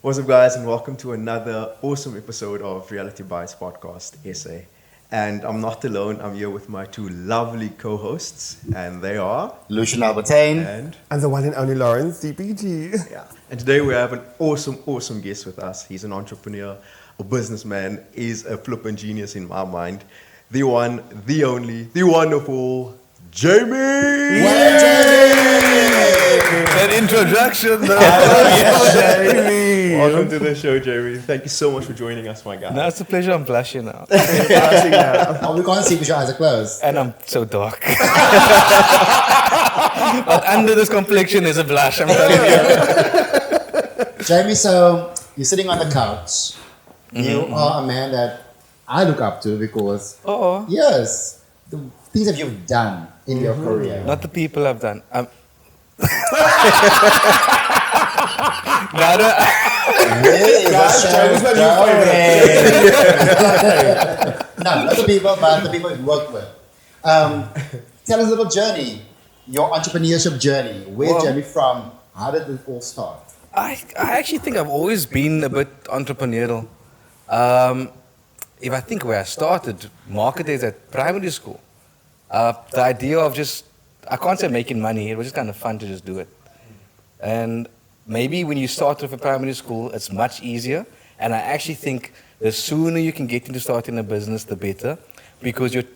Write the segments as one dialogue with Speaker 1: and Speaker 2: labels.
Speaker 1: What's up, guys, and welcome to another awesome episode of Reality Bites Podcast SA. And I'm not alone, I'm here with my two lovely co-hosts, and they are...
Speaker 2: Lucian Albertine.
Speaker 3: And the one and only Lawrence DPG.
Speaker 1: Yeah. And today we have an awesome guest with us. He's an entrepreneur, a businessman, he's a flippin' genius in my mind. The one, the only, the wonderful Jamie!
Speaker 4: That introduction, though.
Speaker 3: Jamie!
Speaker 1: Welcome to the show, Jamie. Thank you so much for joining us, my guy.
Speaker 4: No, it's a pleasure. I'm blushing now.
Speaker 2: Oh, we can't see because your eyes are closed.
Speaker 4: And I'm so dark. But under this complexion is a blush, I'm telling you.
Speaker 2: Jamie, so you're sitting on the couch. You are a man that I look up to because, yes, the things that you've done in your career.
Speaker 4: Not the people I've done.
Speaker 2: No, not the people, but the people you work with. Tell us a little journey, your entrepreneurship journey. Where Jamie from? How did it all start?
Speaker 4: I actually think I've always been a bit entrepreneurial. If I think where I started, market days at primary school. The idea of just, I can't say making money, it was just kind of fun to just do it. And maybe when you start off at primary school, it's much easier. And I actually think the sooner you can get into starting a business, the better. Because if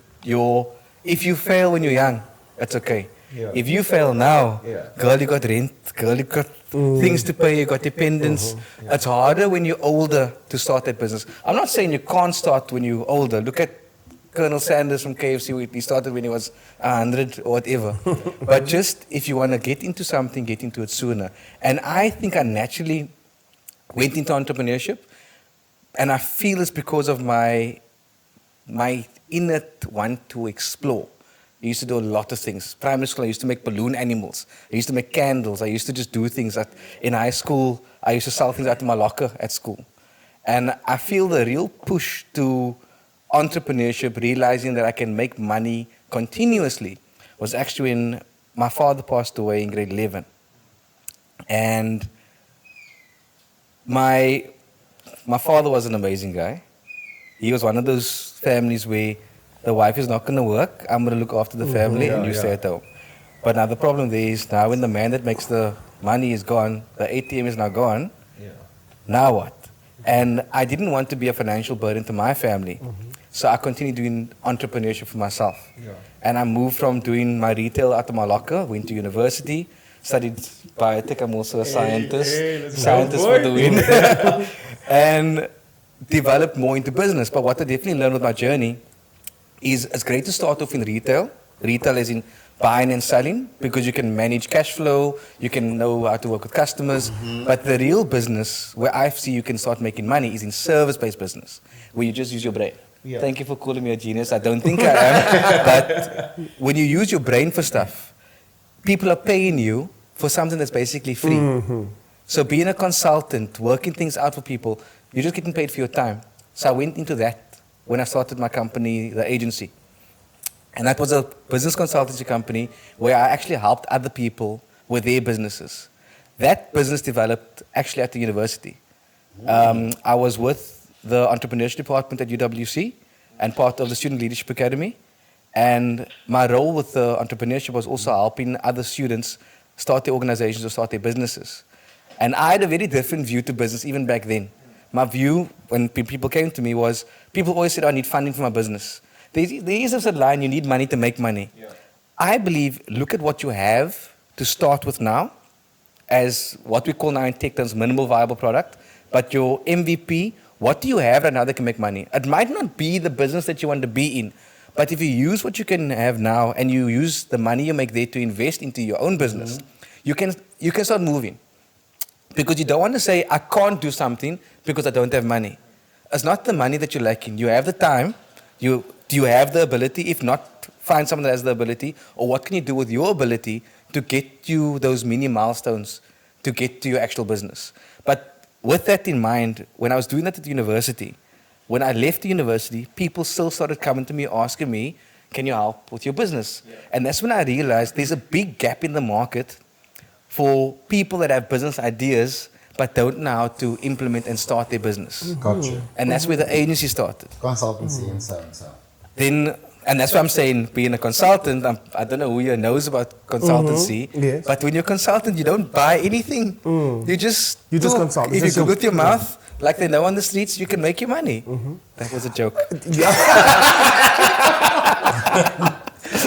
Speaker 4: you fail when you're young, it's okay.
Speaker 1: Yeah.
Speaker 4: If you fail now, girl, you got rent, girl, you got things to pay, you got dependents. It's harder when you're older to start that business. I'm not saying you can't start when you're older. Look at Colonel Sanders from KFC, he started when he was 100 or whatever. But just if you want to get into something, get into it sooner. And I think I naturally went into entrepreneurship, and I feel it's because of my innate want to explore. I used to do a lot of things. Primary school, I used to make balloon animals. I used to make candles. I used to just do things. In high school, I used to sell things out of my locker at school. And I feel the real push to entrepreneurship, realizing that I can make money continuously, was actually when my father passed away in grade 11. And my father was an amazing guy. He was one of those families where the wife is not going to work, I'm going to look after the family, and you stay at home. But now the problem there is, now when the man that makes the money is gone, the ATM is now gone, now what? And I didn't want to be a financial burden to my family. So I continued doing entrepreneurship for myself. And I moved from doing my retail out of my locker, went to university, studied biotech. I'm also a scientist. Scientist for the win. And developed more into business. But what I definitely learned with my journey is it's great to start off in retail. Retail is in buying and selling because you can manage cash flow, you can know how to work with customers. But the real business where I see you can start making money is in service-based business, where you just use your brain. Thank you for calling me a genius. I don't think I am. But when you use your brain for stuff, people are paying you for something that's basically free. So being a consultant, working things out for people, you're just getting paid for your time. So I went into that when I started my company, the agency. And that was a business consultancy company where I actually helped other people with their businesses. That business developed actually at the university. I was with the entrepreneurship department at UWC and part of the Student Leadership Academy. And my role with the entrepreneurship was also helping other students start their organizations or start their businesses. And I had a very different view to business even back then. My view when people came to me was, people always said, I need funding for my business. There is a line, you need money to make money. I believe, look at what you have to start with now as what we call now in tech terms minimal viable product, but your MVP, what do you have right now that can make money? It might not be the business that you want to be in, but if you use what you can have now and you use the money you make there to invest into your own business, you can start moving. Because you don't want to say, I can't do something because I don't have money. It's not the money that you're lacking. You have the time. Do you have the ability? If not, find someone that has the ability. Or what can you do with your ability to get you those mini milestones to get to your actual business? But with that in mind, when I was doing that at the university, when I left the university, people still started coming to me asking me, can you help with your business? And that's when I realized there's a big gap in the market for people that have business ideas but don't know how to implement and start their business.
Speaker 2: Gotcha.
Speaker 4: And that's where the agency started.
Speaker 2: Consultancy and so and so.
Speaker 4: Then, and that's why I'm saying, being a consultant, I don't know who here knows about consultancy,
Speaker 3: Yes.
Speaker 4: but when you're a consultant, you don't buy anything. You just talk.
Speaker 3: consult.
Speaker 4: If you
Speaker 3: Just
Speaker 4: go
Speaker 3: your-
Speaker 4: with your mouth, like they know on the streets, you can make your money. That was a joke.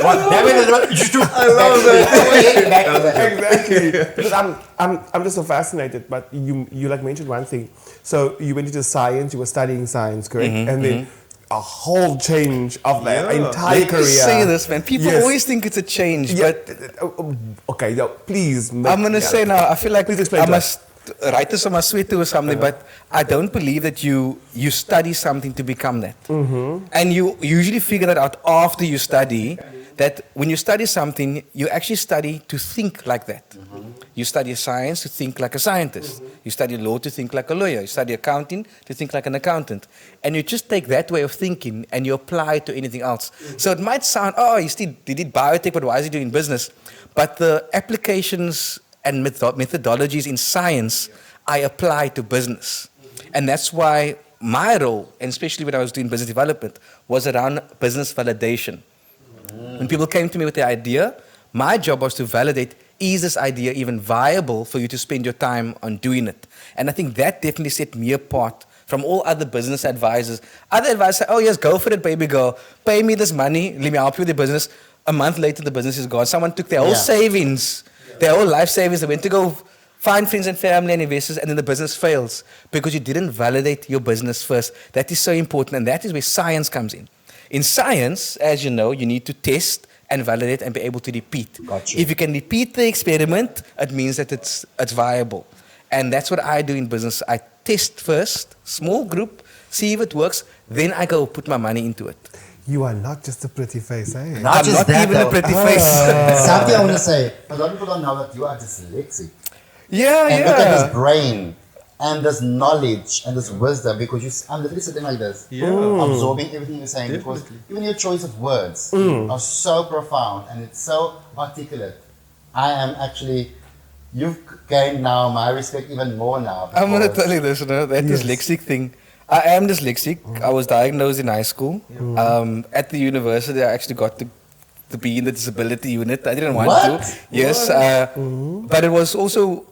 Speaker 2: I love that.
Speaker 3: Exactly. Because I'm just so fascinated. But you like mentioned one thing. So you went into science. You were studying science, correct? And then a whole change of that entire
Speaker 4: Let
Speaker 3: career.
Speaker 4: me say this, man. People
Speaker 3: Yes.
Speaker 4: always think it's a change,
Speaker 3: Yeah.
Speaker 4: but
Speaker 3: Okay, now, please.
Speaker 4: I'm going to say now, I feel like
Speaker 3: Please explain
Speaker 4: I
Speaker 3: to
Speaker 4: must write this on my sweater or something, but I don't believe that you study something to become that. And you usually figure that out after you study, that when you study something, you actually study to think like that. You study science to think like a scientist. You study law to think like a lawyer. You study accounting to think like an accountant. And you just take that way of thinking and you apply it to anything else. So it might sound, oh, he did biotech, but why is he doing business? But the applications and methodologies in science, I apply to business. And that's why my role, and especially when I was doing business development, was around business validation. When people came to me with the idea, my job was to validate, is this idea even viable for you to spend your time on doing it? And I think that definitely set me apart from all other business advisors. Other advisors say, oh yes, go for it, baby girl. Pay me this money, let me help you with your business. A month later, the business is gone. Someone took their whole savings, their whole life savings, they went to go find friends and family and investors, and then the business fails because you didn't validate your business first. That is so important, and that is where science comes in. In science, as you know, you need to test and validate and be able to repeat.
Speaker 2: Gotcha.
Speaker 4: If you can repeat the experiment, it means that it's viable. And that's what I do in business. I test first, small group, see if it works, then I go put my money into it.
Speaker 3: You are not just a pretty face, eh?
Speaker 2: Not
Speaker 4: I'm
Speaker 2: just
Speaker 4: not
Speaker 2: that,
Speaker 4: even
Speaker 2: though.
Speaker 4: a pretty face.
Speaker 2: Something I want to say, a lot of people don't know that you are dyslexic.
Speaker 4: Yeah,
Speaker 2: And look at
Speaker 4: yeah.
Speaker 2: this brain and this knowledge and this wisdom, because I'm literally sitting like this, absorbing everything you're saying. Because even your choice of words are so profound and it's so articulate. I am actually, you've gained now my respect even more now.
Speaker 4: I'm going to
Speaker 2: because-
Speaker 4: tell you this, that dyslexic thing. I am dyslexic. I was diagnosed in high school. At the university, I actually got to be in the disability unit. I didn't want
Speaker 2: What?
Speaker 4: to. Yes. But it was also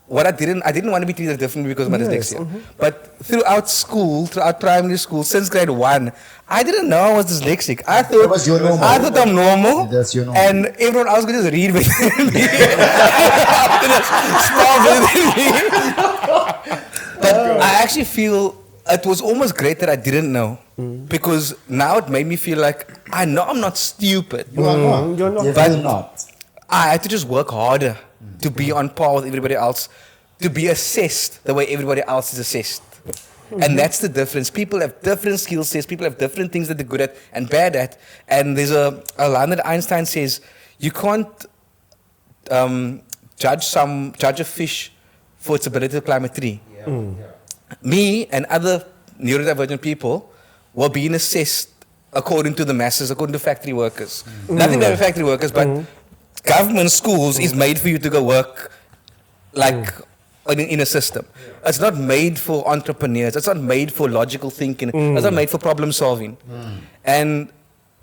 Speaker 4: what I didn't want to be treated differently because of my dyslexia. But throughout school, throughout primary school, since grade 1, I didn't know I was dyslexic. I thought
Speaker 2: was your normal.
Speaker 4: I thought I'm normal.
Speaker 2: That's your normal.
Speaker 4: And everyone else could just read with me. Spell with me. But I actually feel it was almost great that I didn't know. Because now it made me feel like I know I'm not stupid.
Speaker 2: You are not.
Speaker 3: You're not.
Speaker 2: Definitely not.
Speaker 4: I had to just work harder to be on par with everybody else, to be assessed the way everybody else is assessed. And that's the difference. People have different skill sets, people have different things that they're good at and bad at. And there's a line that Einstein says, you can't judge a fish for its ability to climb a tree. Me and other neurodivergent people were being assessed according to the masses, according to factory workers. Nothing bad with factory workers, but government schools is made for you to go work like in a system. It's not made for entrepreneurs. It's not made for logical thinking. It's not made for problem solving. And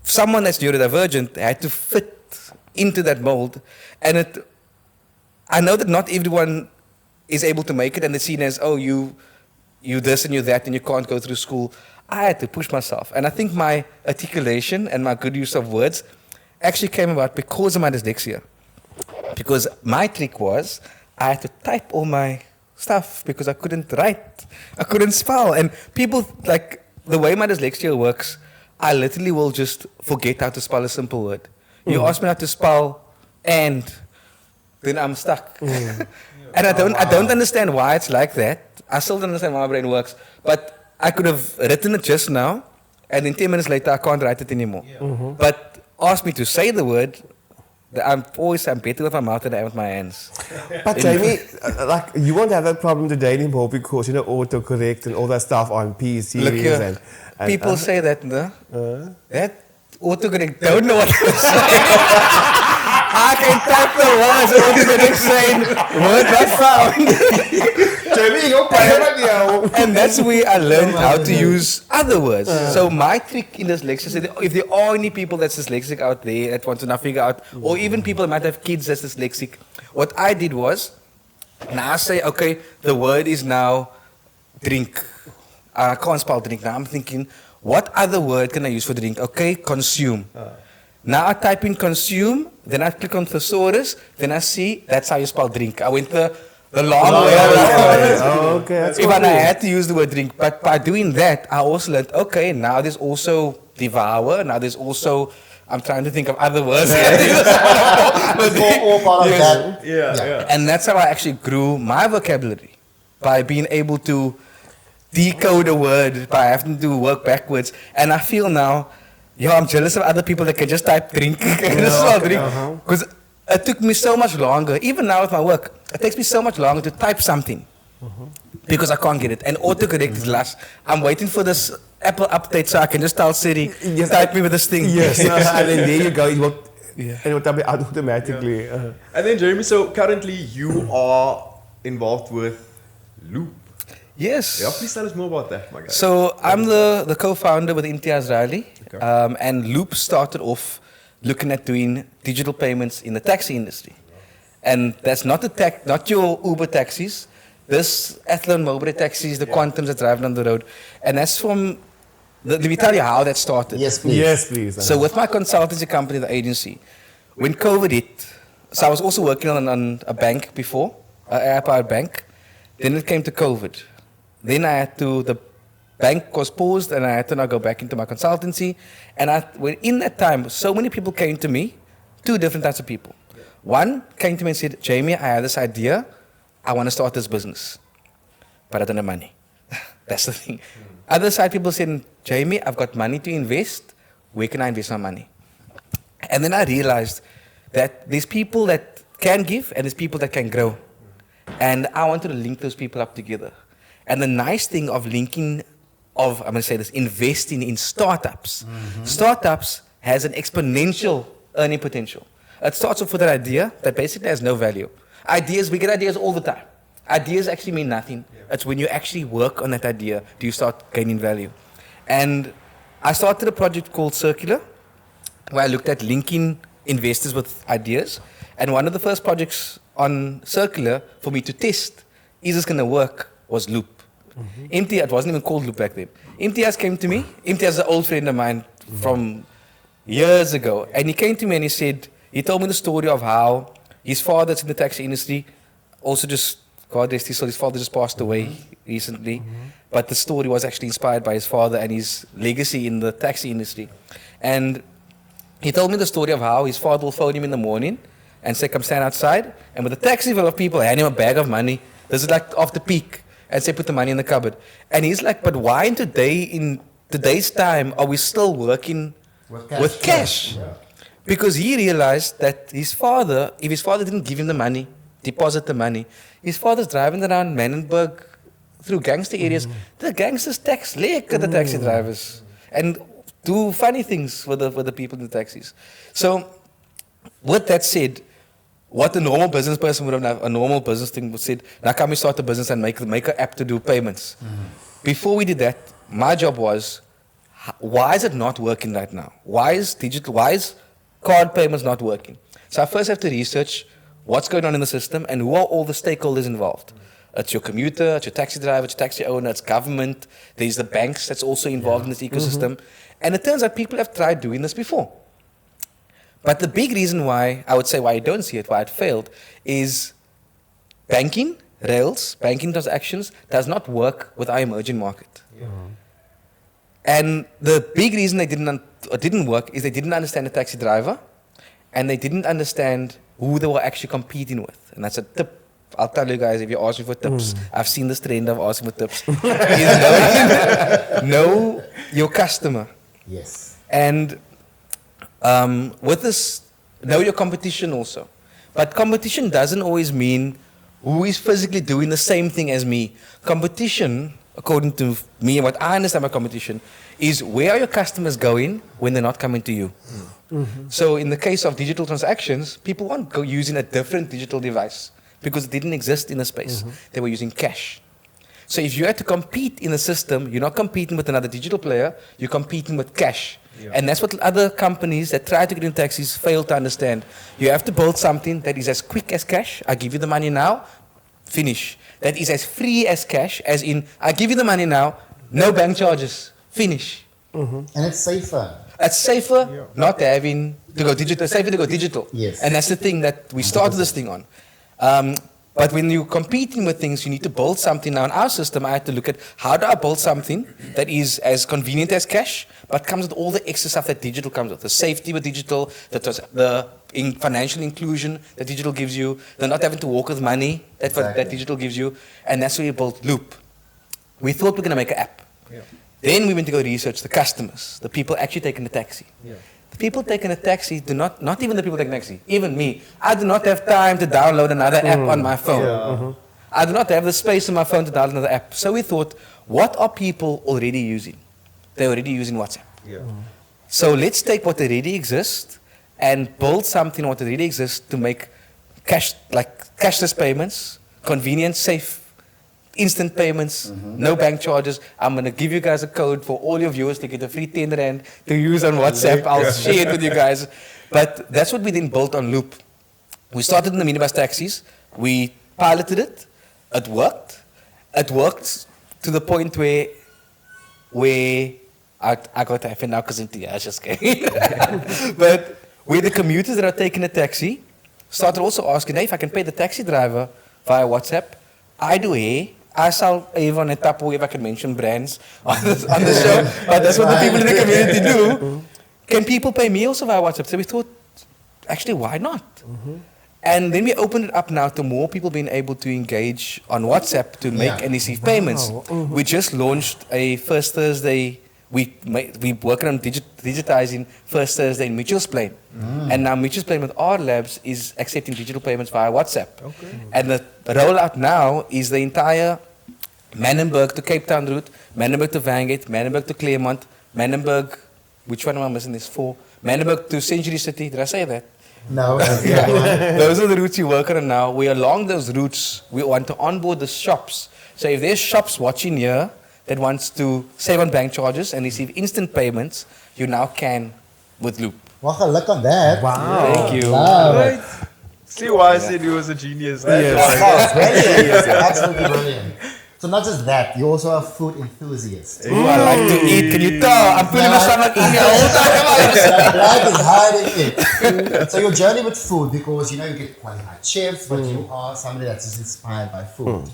Speaker 4: someone that's neurodivergent had to fit into that mold. And I know that not everyone is able to make it, and they're seen as, oh, you this and you that, and you can't go through school. I had to push myself. And I think my articulation and my good use of words actually came about because of my dyslexia. Because my trick was I had to type all my stuff because I couldn't write. I couldn't spell. And people, like, the way my dyslexia works, I literally will just forget how to spell a simple word. You ask me how to spell and, then I'm stuck. And I don't understand why it's like that. I still don't understand how my brain works. But I could have written it just now, and then 10 minutes later, I can't write it anymore. But ask me to say the word, I'm better with my mouth than I am with my hands.
Speaker 3: But Jamie, like you won't have that problem today anymore because autocorrect and all that stuff on P series
Speaker 4: Look here,
Speaker 3: and
Speaker 4: people say that, no? That autocorrect don't know what to say. I can type the words, autocorrect saying, word not found.
Speaker 3: Jamie, you play yo.
Speaker 4: And that's where I learned how to use other words. So my trick in dyslexic is that if there are any people that's dyslexic out there that want to now figure out, or even people that might have kids that's dyslexic, what I did was, now I say, okay, the word is now drink. I can't spell drink. Now I'm thinking, what other word can I use for drink? Okay, consume. Now I type in consume, then I click on thesaurus, then I see that's how you spell drink. I went the long way around.
Speaker 3: Oh, okay. That's
Speaker 4: Even I had to use the word drink, but by doing that, I also learned, okay, now there's also devour, now there's also, I'm trying to think of other words.
Speaker 2: It's all part of that.
Speaker 1: Yeah.
Speaker 4: And that's how I actually grew my vocabulary, by being able to decode a word, by having to work backwards. And I feel now, I'm jealous of other people that can just type drink. Because it took me so much longer, even now with my work, it takes me so much longer to type something because I can't get it. And autocorrect is last. I'm waiting for this Apple update so I can just tell Siri, type me with this thing.
Speaker 3: Yes, and then there you go. It will, and it will tell me automatically.
Speaker 1: And then Jeremy, so currently you are involved with Loop.
Speaker 4: Yes.
Speaker 1: Yeah, please tell us more about that, my guy.
Speaker 4: So I'm the co-founder with Imtiaz Riley, and Loop started off looking at doing digital payments in the taxi industry, and that's not not your Uber taxis. This Athlon Mowbray taxis, the Quantums that drive down the road, and that's from. Let me tell you how that started.
Speaker 2: Yes, please.
Speaker 3: Yes, please.
Speaker 4: So with my consultancy company, the agency, when COVID hit, so I was also working on a bank before, an air-powered bank. Then it came to COVID. Then the bank was paused and I had to now go back into my consultancy. And in that time, so many people came to me, two different types of people. One came to me and said, Jamie, I have this idea. I want to start this business, but I don't have money. That's the thing. Other side people said, Jamie, I've got money to invest. Where can I invest my money? And then I realized that there's people that can give and there's people that can grow. And I wanted to link those people up together. And the nice thing of linking, I'm going to say this, investing in startups. Startups has an exponential earning potential. It starts off with an idea that basically has no value. We get ideas all the time. Ideas actually mean nothing. It's when you actually work on that idea do you start gaining value. And I started a project called Circular, where I looked at linking investors with ideas. And one of the first projects on Circular for me to test, is this going to work, was Loop. Imtiaz, it wasn't even called Loop back then. Imtiaz came to me. Imtiaz is an old friend of mine from years ago. And he came to me and he told me the story of how his father's in the taxi industry, also just, God rest his soul, his father just passed away recently. But the story was actually inspired by his father and his legacy in the taxi industry. And he told me the story of how his father will phone him in the morning and say, come stand outside. And with a taxi full of people, hand him a bag of money. This is like after peak. And say, put the money in the cupboard. And he's like, but why in today's time, are we still working with cash? Yeah. Because he realized that his father, if his father didn't give him the money, deposit the money, his father's driving around Manenberg through gangster areas. The gangsters tax lick at the taxi drivers and do funny things with the people in the taxis. So, with that said, what a normal business person would have done, a normal business thing would said, now can we start a business and make an app to do payments? Before we did that, my job was, why is it not working right now? Why is card payments not working? So I first have to research what's going on in the system and who are all the stakeholders involved. It's your commuter, it's your taxi driver, it's your taxi owner, it's government, there's the banks that's also involved in this ecosystem. And it turns out people have tried doing this before. But the big reason why, I would say why you don't see it, why it failed, is banking, rails, banking transactions, does not work with our emerging market. And the big reason they didn't work is they didn't understand the taxi driver, and they didn't understand who they were actually competing with. And that's a tip. I'll tell you guys, if you ask me for tips, I've seen this trend of asking for tips. Know your customer.
Speaker 2: Yes.
Speaker 4: And with this, know your competition also. But competition doesn't always mean who is physically doing the same thing as me. Competition, according to me and what I understand by competition, is where are your customers going when they're not coming to you? So in the case of digital transactions, people aren't using a different digital device. because it didn't exist in the space. They were using cash. So if you had to compete in the system, you're not competing with another digital player, you're competing with cash.
Speaker 1: Yeah.
Speaker 4: And that's what other companies that try to get in taxis fail to understand. You have to build something that is as quick as cash. I give you the money now, finish. That is as free as cash, as in, I give you the money now, no bank charges, finish.
Speaker 2: And it's safer.
Speaker 4: It's safer not having to go digital, safer to go digital.
Speaker 2: Yes.
Speaker 4: And that's the thing that we started this thing on. But when you're competing with things, you need to build something. Now in our system, I had to look at how do I build something that is as convenient as cash, but comes with all the extra stuff that digital comes with. The safety with digital, the financial inclusion that digital gives you, the not having to walk with money that digital gives you. And that's where we built Loop. We thought we were going to make an app.
Speaker 1: Yeah.
Speaker 4: Then we went to go research the customers, the people actually taking the taxi.
Speaker 1: Yeah.
Speaker 4: The people taking a taxi do not even the people taking a taxi, even me. I do not have time to download another app on my phone. I do not have the space on my phone to download another app. So we thought, what are people already using? They're already using WhatsApp.
Speaker 1: Yeah.
Speaker 4: So let's take what already exists and build something what already exists to make cashless payments, convenient, safe, instant payments, no bank charges. I'm going to give you guys a code for all your viewers to get a free 10 Rand to use on WhatsApp. I'll share it with you guys. But that's what we then built on Loop. We started in the minibus taxis. We piloted it. It worked. It worked to the point where I got to have it now because I'm just kidding. But where the commuters that are taking a taxi started also asking, hey, if I can pay the taxi driver via WhatsApp, I do hair. I sell Avon and Tapo, if I can mention brands on the show, but that's what the people in the community do. Can people pay me also via WhatsApp? So we thought, actually, why not? And then we opened it up now to more people being able to engage on WhatsApp to make and receive payments. We just launched a First Thursday. We working on digitizing First Thursday in Mitchell's Plain. And now Mitchell's Plain with our labs is accepting digital payments via WhatsApp. Okay. And the rollout now is the entire Manenberg to Cape Town route, Manenberg to Vangate, Manenberg to Claremont, Manenberg, which one am I missing? There's 4. Manenberg to Century City. Did I say that?
Speaker 2: No, that's the other one.
Speaker 4: Those are the routes we're working on now. We along those routes, we want to onboard the shops. So if there's shops watching here that wants to save on bank charges and receive instant payments, you now can with Loop.
Speaker 2: Well, look on that.
Speaker 3: Wow.
Speaker 4: Thank you.
Speaker 2: Love it.
Speaker 1: Right. See why I said he was a genius.
Speaker 2: That's brilliant. Absolutely brilliant. So not just that, you're also a food enthusiast.
Speaker 4: Ooh, I like to eat. Can you tell? I'm putting my stomach in the whole time.
Speaker 2: That is hiding it. So your journey with food, because you get qualified chefs, but you are somebody that's just inspired by food.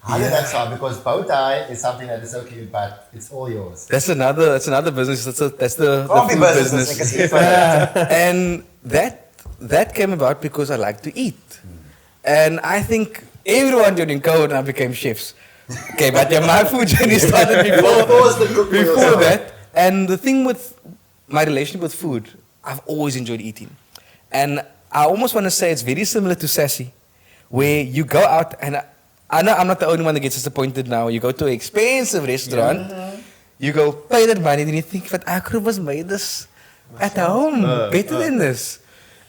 Speaker 2: How did that start? Because bow tie is something that is so cute, but it's all yours.
Speaker 4: That's another business. That's the
Speaker 2: Coffee
Speaker 4: food business. And that came about because I like to eat. And I think everyone during COVID now became chefs. Okay, but my food journey started before that. And the thing with my relationship with food, I've always enjoyed eating. And I almost want to say it's very similar to Sassy, where you go out, and I know I'm not the only one that gets disappointed now. You go to an expensive restaurant, you go pay that money, and you think, but I could have made this at home, better than this.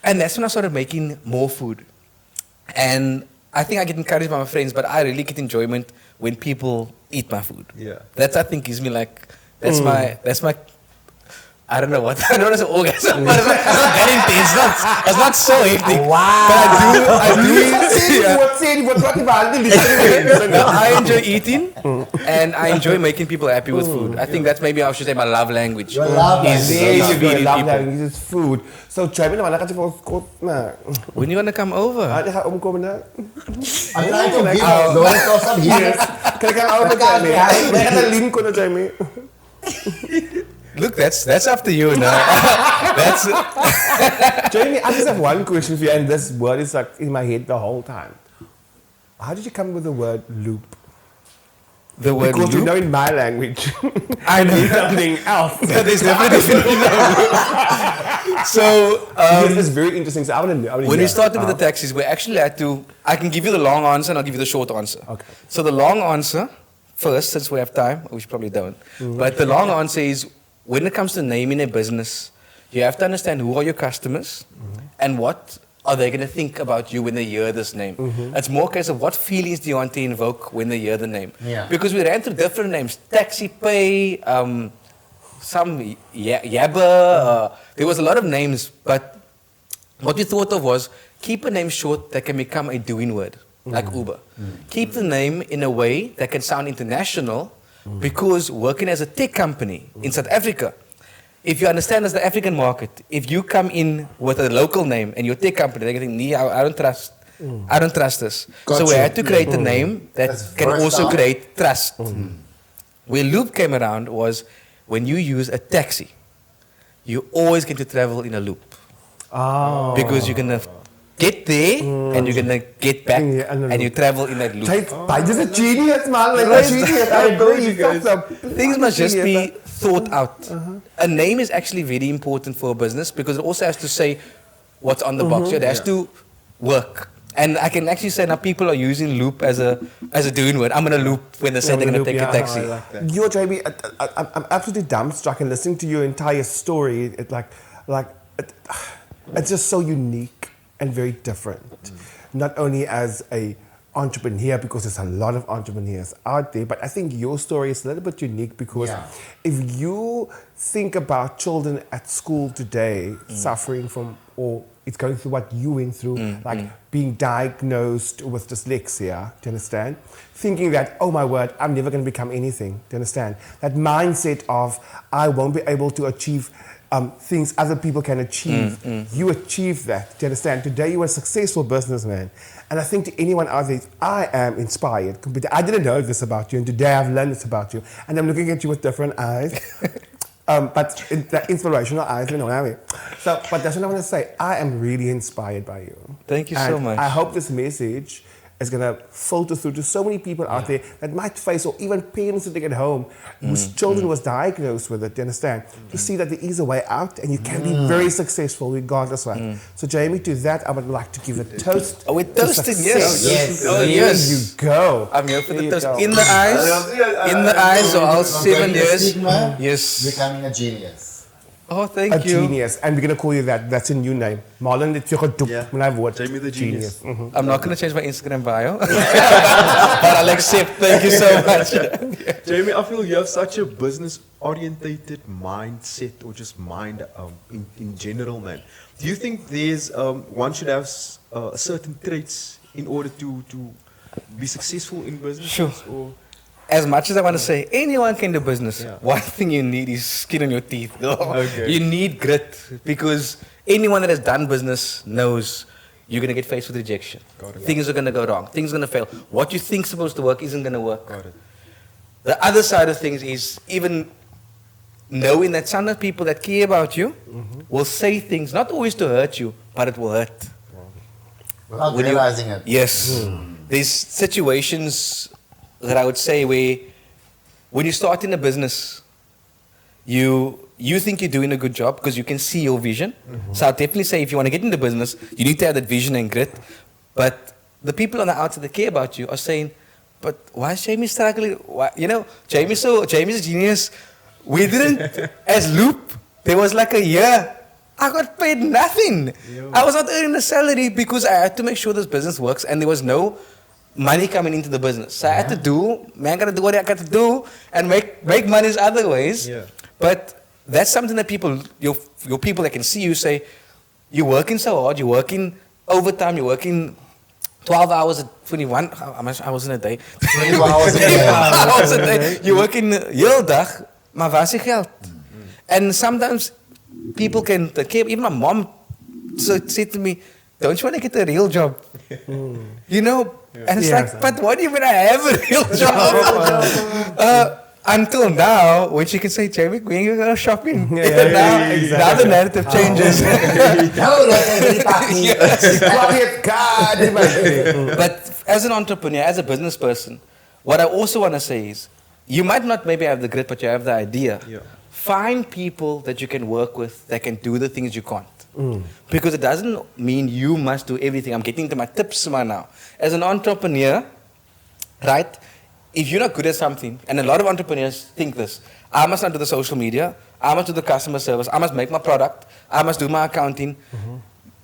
Speaker 4: And that's when I started making more food. And I think I get encouraged by my friends, but I really get enjoyment when people eat my food.
Speaker 1: Yeah.
Speaker 4: That I think gives me that's my I don't know what. I don't know it's an orgasm, but it's not that intense. It's not so hectic.
Speaker 2: Wow.
Speaker 4: But I enjoy eating, and I enjoy making people happy with food. I think that's maybe I should say my love language.
Speaker 2: Your love
Speaker 4: is feeding
Speaker 3: love
Speaker 4: people.
Speaker 3: language is food. So Jamie, nou gaat je voor kort na.
Speaker 4: When you gonna come over?
Speaker 3: Hij gaat omkomen na.
Speaker 2: I'm trying to be some here.
Speaker 3: Kijk aan over Jamie. Wij gaan naar link kunnen Jamie.
Speaker 4: Look, that's up to you now. That's
Speaker 3: Jamie, I just have one question for you, and this word is like in my head the whole time. How did you come with the word loop?
Speaker 4: the word
Speaker 3: Because you
Speaker 4: loop.
Speaker 3: know in my language,
Speaker 4: I know.
Speaker 3: something else.
Speaker 4: There's definitely So
Speaker 3: Yes, it's very interesting. So I want to know.
Speaker 4: when we started with the taxis, we actually had to. I can give you the long answer and I'll give you the short answer.
Speaker 3: Okay.
Speaker 4: So the long answer, first, since we have time, which probably don't, but the long answer is when it comes to naming a business, you have to understand who are your customers and what are they going to think about you when they hear this name? It's more a case of what feelings do you want to invoke when they hear the name?
Speaker 2: Yeah.
Speaker 4: Because we ran through different names, Taxi Pay, some Yabba, there was a lot of names, but what we thought of was keep a name short that can become a doing word, like Uber. Keep the name in a way that can sound international, because working as a tech company in South Africa, if you understand as the African market, if you come in with a local name and your tech company, they think, nee, I don't trust. I don't trust this. So we had to create a name that
Speaker 2: That's
Speaker 4: can also
Speaker 2: versatile.
Speaker 4: create trust. Where Loop came around was when you use a taxi, you always get to travel in a loop.
Speaker 3: Oh.
Speaker 4: Because you're going to get there and you're going to get back
Speaker 3: Yeah, and a
Speaker 4: and you
Speaker 3: loop.
Speaker 4: travel in that loop.
Speaker 3: Ty just a genius, man. Like a genius. I agree. That's a
Speaker 4: Things must just be
Speaker 3: genius.
Speaker 4: thought out. A name is actually very important for a business because it also has to say what's on the box. It has to work. And I can actually say now people are using loop as a doing word. I'm going to loop when they say they're going to take a taxi.
Speaker 3: I like that. You're Jamie. I'm absolutely dumbstruck and listening to your entire story. It's just so unique and very different. Not only as a entrepreneur, because there's a lot of entrepreneurs out there, but I think your story is a little bit unique because if you think about children at school today suffering from, or it's going through what you went through, being diagnosed with dyslexia, do you understand? Thinking that, oh my word, I'm never going to become anything, do you understand? That mindset of, I won't be able to achieve things other people can achieve. You achieved that, do you understand? Today you are a successful businessman. And I think to anyone out there, I am inspired. I didn't know this about you, and today I've learned this about you. And I'm looking at you with different eyes. But the inspirational eyes, you know what I mean? So, but that's what I want to say. I am really inspired by you.
Speaker 4: Thank you so much.
Speaker 3: I hope this message is going to filter through to so many people out there that might face, or even parents sitting at home whose children was diagnosed with it, do you understand? To see that there is a way out and you can be very successful regardless of what. So Jamie, to that I would like to give a toast.
Speaker 4: Oh, we're toasting, yes.
Speaker 2: Yes.
Speaker 4: Oh,
Speaker 3: There
Speaker 4: yes.
Speaker 3: you go.
Speaker 4: I'm here for the
Speaker 3: There you
Speaker 4: toast.
Speaker 3: go.
Speaker 4: In the eyes of all 7 years.
Speaker 2: Stigma,
Speaker 4: Yes.
Speaker 2: becoming a genius.
Speaker 4: Oh, thank
Speaker 3: A
Speaker 4: you.
Speaker 3: genius. And we're going to call you that. That's a new name. Marlon, it's your word.
Speaker 1: Jamie the Genius.
Speaker 4: I'm not going to change my Instagram bio. But I'll accept. Thank you so much.
Speaker 1: Jamie, I feel you have such a business-orientated mindset, or just mind in general, man. Do you think there's one should have certain traits in order to be successful in business?
Speaker 4: Sure.
Speaker 1: Or
Speaker 4: As much as I want to say, anyone can do business.
Speaker 1: Yeah.
Speaker 4: One thing you need is skin on your teeth.
Speaker 1: Okay.
Speaker 4: You need grit, because anyone that has done business knows you're going to get faced with rejection.
Speaker 1: Got it.
Speaker 4: Things are going to go wrong. Things are going to fail. What you think's supposed to work isn't going to work.
Speaker 1: Got it.
Speaker 4: The other side of things is even knowing that some of the people that care about you will say things, not always to hurt you, but it will hurt.
Speaker 2: Without
Speaker 4: When you-
Speaker 2: realizing it.
Speaker 4: Yes. There's situations that I would say where when you start in a business, you think you're doing a good job because you can see your vision. So I'll definitely say if you want to get into business, you need to have that vision and grit. But the people on the outside that care about you are saying, but why is Jamie struggling? Why, Jamie's a genius. We didn't, as Loop, there was like a year, I got paid nothing. I was not earning a salary because I had to make sure this business works, and there was no money coming into the business. So I had to gotta do what I got to do and make money other ways.
Speaker 1: Yeah.
Speaker 4: But that's something that people, your people that can see you say, you're working so hard, you're working overtime, you're working 12 hours at 21, how much hours in a day?
Speaker 2: 24 hours a day.
Speaker 4: 24 hours a day. You're working heel dag, maar waar is je geld? And sometimes people can, even my mom said to me, don't you want to get a real job? And it's
Speaker 3: Yeah.
Speaker 4: like, but what do you mean I have a real job? Until now, when she can say, Jamie, when you go shopping, now the narrative changes.
Speaker 2: No, that's
Speaker 4: But as an entrepreneur, as a business person, what I also want to say is, you might not maybe have the grit, but you have the idea.
Speaker 1: Yeah.
Speaker 4: Find people that you can work with that can do the things you can't. Because it doesn't mean you must do everything. I'm getting to my tips now. As an entrepreneur, right, if you're not good at something, and a lot of entrepreneurs think this, I must not do the social media, I must do the customer service, I must make my product, I must do my accounting.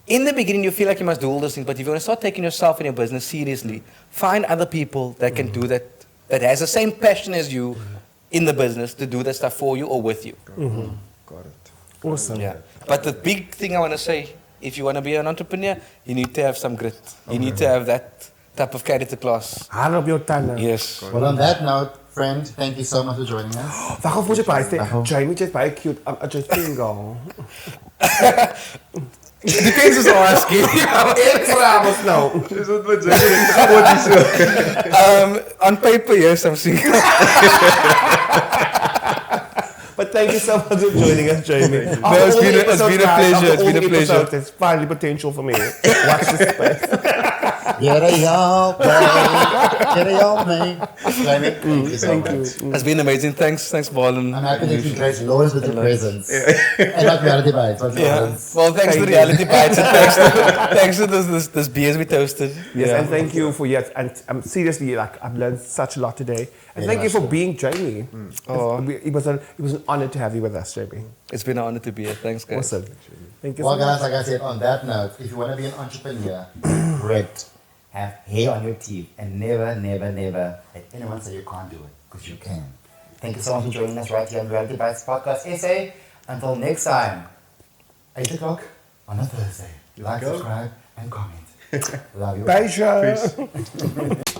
Speaker 4: in the beginning, you feel like you must do all those things, but if you want to start taking yourself and your business seriously, find other people that can do that, that has the same passion as you in the business to do that stuff for you or with you.
Speaker 1: Got it.
Speaker 3: Awesome.
Speaker 4: Yeah. But the big thing I want to say, if you want to be an entrepreneur, you need to have some grit. You need to have that type of character class.
Speaker 3: Hand op jou tanden.
Speaker 4: Yes.
Speaker 2: Well, on that note, friend, thank you so much for joining us.
Speaker 3: Wacht op, moet je bijstaan. Jamie is baie cute. I'm just single.
Speaker 4: Depends who's asking.
Speaker 3: Ik vraag ons nou.
Speaker 1: Is wat wat jy
Speaker 4: On paper, yes, I'm single.
Speaker 3: But thank you so much for joining us, Jamie.
Speaker 4: No, it's been a pleasure. It's been a pleasure.
Speaker 3: It's finally potential for me. Watch this space.
Speaker 2: Get a help, me. Jamie, thank you so much.
Speaker 4: It's been amazing. Thanks, Marlon.
Speaker 2: I'm happy that you grace Lawrence with your presence. And not reality bites, but Lawrence.
Speaker 4: Well, thanks to Reality Bites and thanks to this beers we toasted.
Speaker 3: Yes, and thank you for and seriously, like I've learned such a lot today. And thank you for being Jamie. It was an honor to have you with us, Jamie.
Speaker 4: It's been an honor to be here. Thanks, guys.
Speaker 3: Awesome. Thank you
Speaker 2: Well,
Speaker 3: so much.
Speaker 2: guys, like I said, on that note, if you want to be an entrepreneur, grit, have hair on your teeth, and never, never, never let anyone say you can't do it, because you can. Thank you so much for joining us right here on Reality Bites Podcast SA. Until next time, 8 o'clock on a Thursday. Like, subscribe, and comment. Love you.
Speaker 3: Bye, Peace.